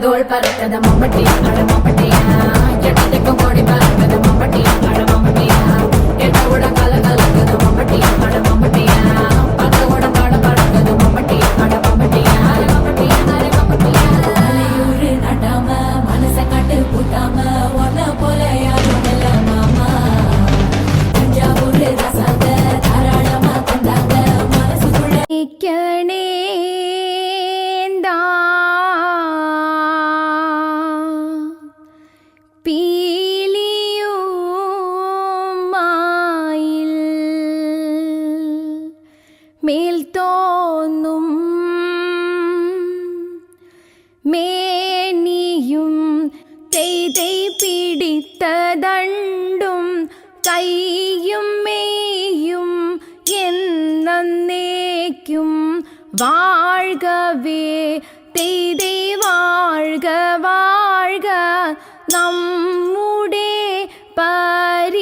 தோள் பறக்கத மம்பட்டியா அட மம்பட்டியா எட்டத்துக்கும் கொடி பறக்கத மம்பட்டியா அட மம்பட்டியா எட்டோட கல கலக்கத மம்பட்டியா அட மம்பட்டியா பத்தோட பாட பறக்கத மம்பட்டியா அட மம்பட்டியா அட மம்பட்டியா அட மம்பட்டியா மலையூரு நட்டாம மனச கட்டு கூட்டாம ஒன்ன போல யாரும் இல்ல மாமா தஞ்சாவூர் ரசாங்க தாராளமா தந்தாங்க மனசுக்குள்ள நிக்கணே மேல் தோന്നും மேனியும் தெய்தை பிடித்த தண்டும் கையும் மேயும் എന്നേക്കും வாழ்கவே தெய்தை வாழ்க வாழ்க നമ്മുടെ പരീക്ഷയെല്ലാം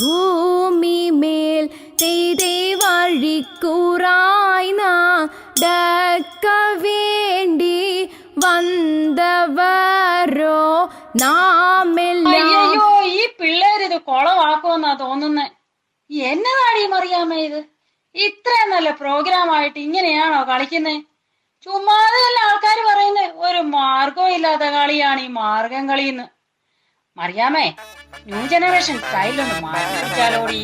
ഭൂമി മേൽ തെയ്തേ വഴിക്കുറായി നടക്ക വേണ്ടി വന്നവരോ നാമെല്ലാം. അയ്യോ, ഈ പിള്ളേരിത് കൊളവാക്കുമെന്നാ തോന്നുന്നേ. എന്നതാടി മറിയാമ്മ ഇത്? ഇത്രയും നല്ല പ്രോഗ്രാം ആയിട്ട് ഇങ്ങനെയാണോ കളിക്കുന്നേ? ചുമ്മാതെയല്ല ആൾക്കാർ പറയുന്നേ ഒരു മാർഗവും ഇല്ലാത്ത കളിയാണ് ഈ മാർഗം കളിന്ന്. മറിയാമേ, ന്യൂ ജനറേഷൻ സ്റ്റൈലൊന്ന് മാറ്റിച്ചാലോടി.